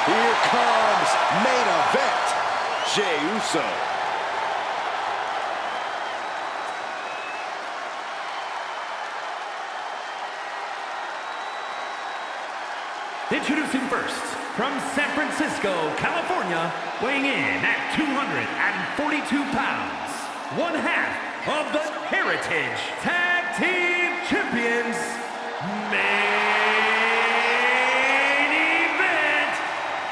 Here comes main event, Jey Uso. Introducing first, from San Francisco, California, weighing in at 242 pounds, one half of the Heritage Tag Team Champions, main event,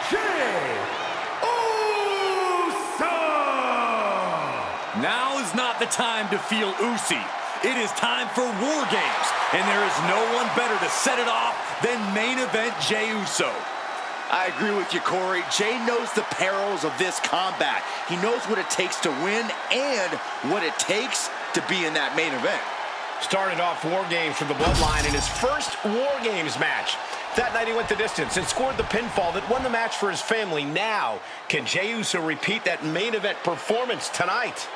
Jey Uso! Now is not the time to feel Usy. It is time for War Games, and there is no one better to set it off than main event Jey Uso. I agree with you, Corey. Jey knows the perils of this combat. He knows what it takes to win and what it takes to be in that main event. Started off War Games for the Bloodline in his first War Games match. That night he went the distance and scored the pinfall that won the match for his family. Now, can Jey Uso repeat that main event performance tonight?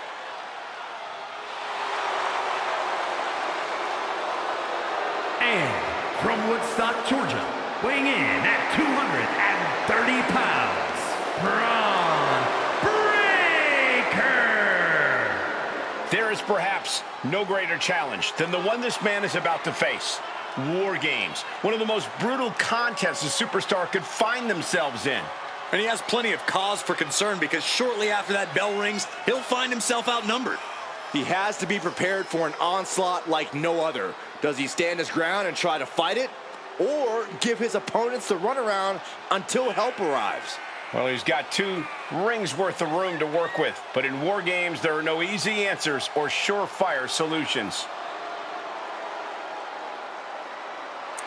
And from Woodstock, Georgia, weighing in at 230 pounds, Bron Breakker! There is perhaps no greater challenge than the one this man is about to face. War Games, one of the most brutal contests a superstar could find themselves in. And he has plenty of cause for concern because shortly after that bell rings, he'll find himself outnumbered. He has to be prepared for an onslaught like no other. Does he stand his ground and try to fight it? Or give his opponents the runaround until help arrives? Well, he's got 2 rings worth of room to work with. But in War Games, there are no easy answers or surefire solutions.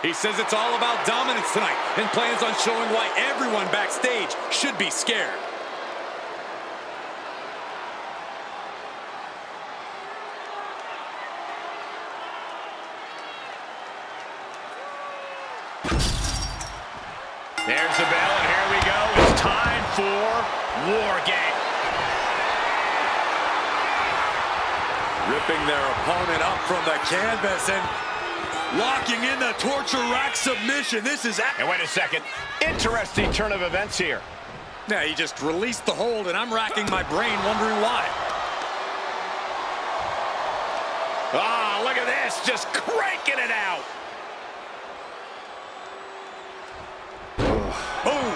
He says it's all about dominance tonight and plans on showing why everyone backstage should be scared. There's the bell, and here we go. It's time for War Game. Ripping their opponent up from the canvas and locking in the torture rack submission. This is... And wait a second. Interesting turn of events here. Yeah, he just released the hold, and I'm racking my brain wondering why. Ah, look at this. Just cranking it out. Boom!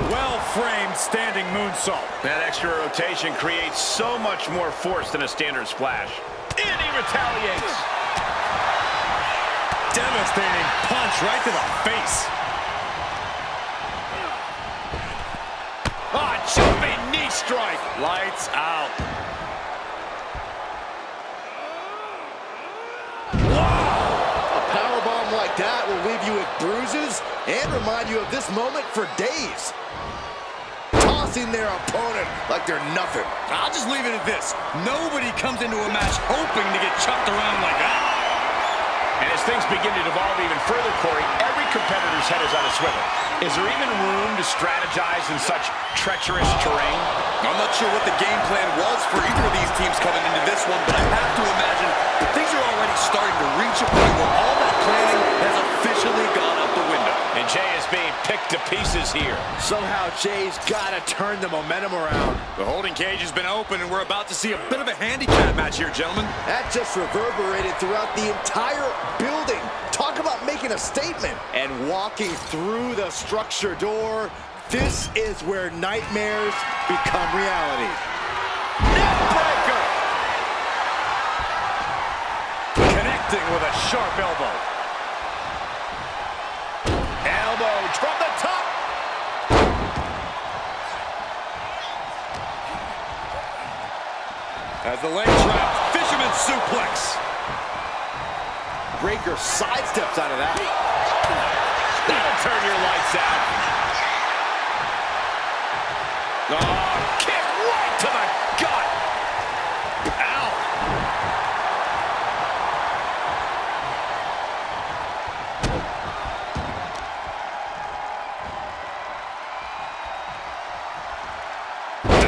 Well-framed standing moonsault. That extra rotation creates so much more force than a standard splash. And he retaliates. Devastating punch right to the face. Ah, jumping knee strike. Lights out. Like that will leave you with bruises and remind you of this moment for days. Tossing their opponent like they're nothing. I'll just leave it at this. Nobody comes into a match hoping to get chucked around like that. And as things begin to devolve even further, Corey, every competitor's head is on a swivel. Is there even room to strategize in such treacherous terrain? I'm not sure what the game plan was for either of these teams coming into this one, but I have to imagine that things are already starting to reach a point where all that planning has officially gone out the window. And Jey is being picked to pieces here. Somehow Jey's got to turn the momentum around. The holding cage has been open, and we're about to see a bit of a handicap match here, gentlemen. That just reverberated throughout the entire building. Talk about making a statement. And walking through the structure door, this is where nightmares become reality. Neckbreaker! Connecting with a sharp elbow. Elbow from the top. As the leg trap, fisherman suplex. Breakker sidesteps out of that. That'll turn your lights out. Oh, kick right to the gut. Ow.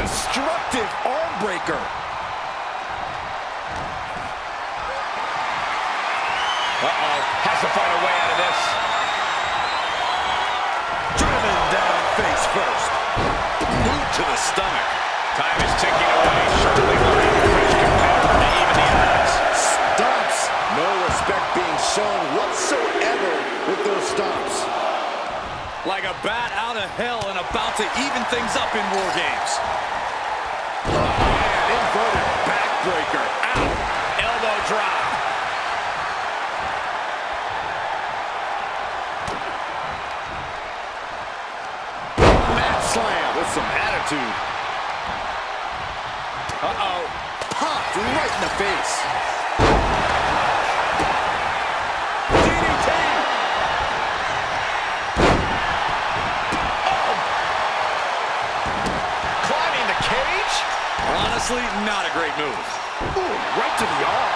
Destructive arm breaker. Uh-oh, has to find a way out of this. first. Boot to the stomach. Time is ticking away. Certainly looking for his competitor to even the odds. Stomps. No respect being shown whatsoever with those stomps. Like a bat out of hell and about to even things up in WarGames. And inverted backbreaker. Out. Elbow drop. Mat slam with some attitude. Uh-oh. Popped right in the face. DDT. Oh. Climbing the cage. Honestly, not a great move. Ooh, right to the arm.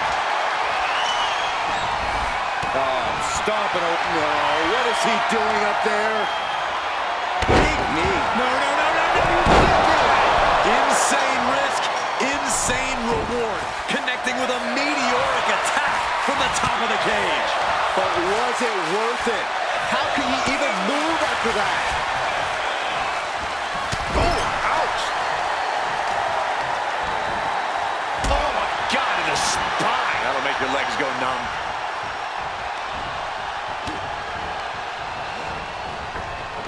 Oh, stomping open. Oh, what is he doing up there? Big knee. No. Insane risk, insane reward. Connecting with a meteoric attack from the top of the cage. But was it worth it? How can he even move after that? Oh, ouch. Oh, my God, in the spine. That'll make your legs go numb.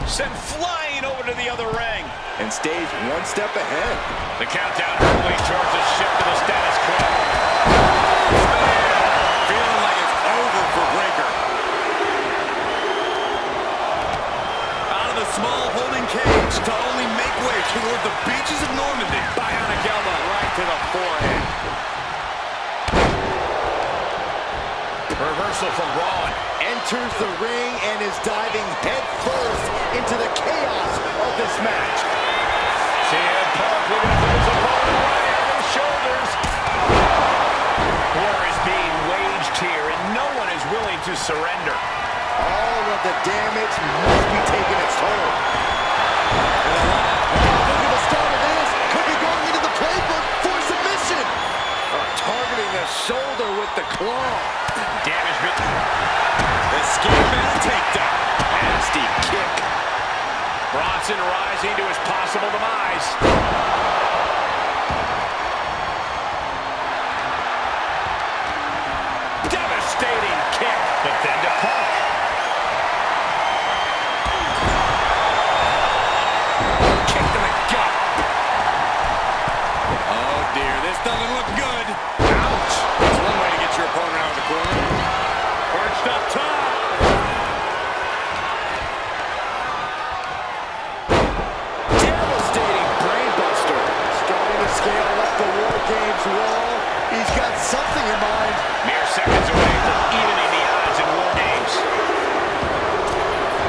Sent flying over to the other ring. And stays one step ahead. The countdown hurtling towards a shift to the status quo. Feeling like it's over for Breakker. Out of the small holding cage to only make way toward the beaches of Normandy. Bionic elbow right to the forehead. Reversal from Braun. Enters the ring and is diving head first into the chaos of this match. CM Punk looking to put his opponent right on his shoulders. War is being waged here, and no one is willing to surrender. All of the damage must be taking its toll. Look at the start of this. Could be going into the playbook for submission. Targeting the shoulder with the claw. Damage written. Escape and a takedown. Nasty kick. Bronson rising to his possible demise. Devastating kick, but then to Punk. Kick to the gut. Oh dear, this doesn't look good. Ouch. That's one way to get your opponent out of the corner. Perched up top. Devastating brainbuster. Starting to scale up the WarGames wall. He's got something in mind. Mere seconds away from evening the odds in WarGames.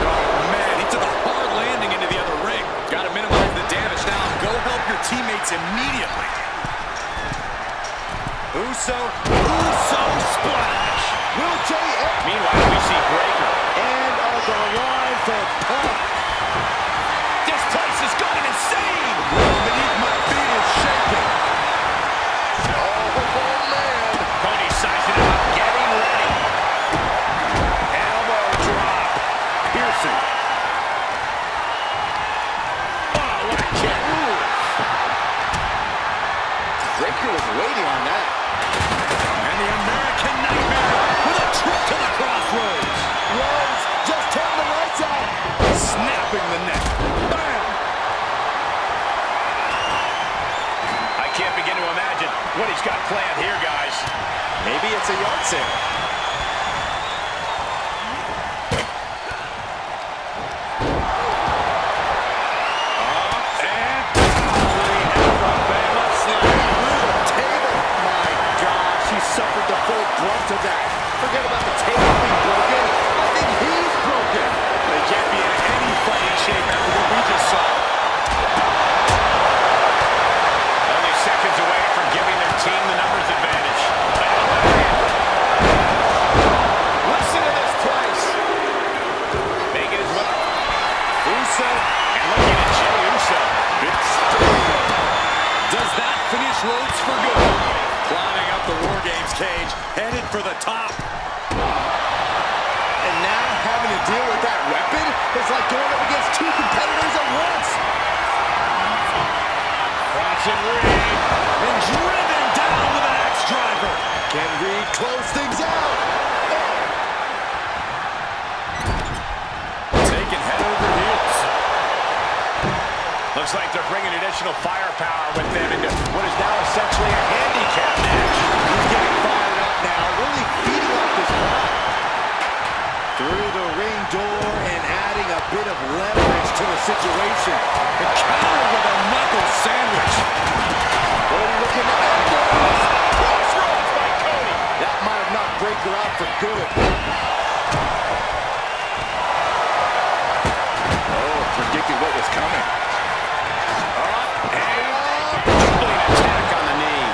Oh man, he took a hard landing into the other ring. Got to minimize the damage now. Go help your teammates immediately. Uso Splash. Will Jey Meanwhile, we see Breakker. and on the line for Punk. This place is going insane. Beneath my feet is shaking. Oh, man. Cody sizing it up, getting ready. Elbow drop. Piercing. Oh, what a kick. Breakker was waiting on that. And the American Nightmare with a trip to the crossroads. Rhodes just turned the lights out. Snapping the neck. Bam! I can't begin to imagine what he's got planned here, guys. Maybe it's a yard sale. Suffered the full brunt of that. Forget about the table being broken. I think he's broken. They can't be in any fighting shape after what we just saw. Only seconds away from giving their team the numbers advantage. Listen to this place. Making his way. Uso. And looking at Jey Uso. Does that finish Rhodes for good? Climbing up the WarGames cage, headed for the top. And now having to deal with that weapon is like going up against two competitors at once. Bronson Reed, and driven down with an axe driver. Can Reed close things out? Taking head over heels. Looks like they're bringing additional firepower with them into what is now essentially a handicap match. He's getting fired up now, really feeding off this crowd. Through the ring door and adding a bit of leverage to the situation. The counter with a knuckle sandwich. Cody looking to end this. Crossroads by Cody. That might have knocked Breakker out for good. Oh, predicted what was coming. Juggling attack on the knee.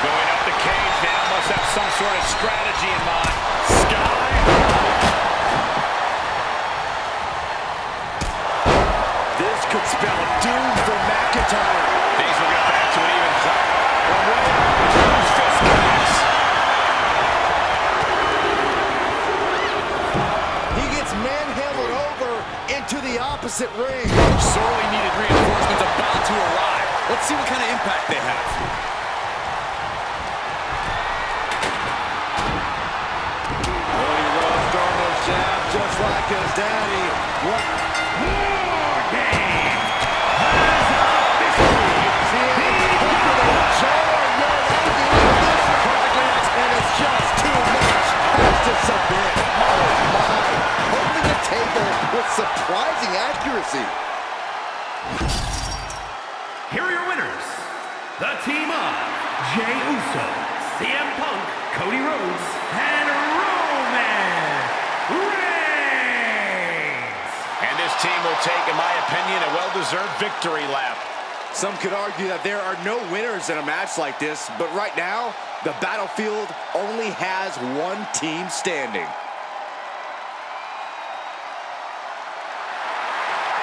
Going up the cage now. Must have some sort of strategy in mind. Sky. This could spell doom for McIntyre. Things will get back to an even fight. Huge fist connects. He gets manhandled over into the opposite ring. Sorely needed reinforcements about to arrive. Let's see what kind of impact they have. Cody Rhodes throwing those jabs just like his daddy. What? WarGames has officially And it's just too much. Has to submit. Oh my. Holding the table with surprising accuracy. Here are your winners. The team of Jey Uso, CM Punk, Cody Rhodes, and Roman Reigns. And this team will take, in my opinion, a well-deserved victory lap. Some could argue that there are no winners in a match like this, but right now, the battlefield only has one team standing.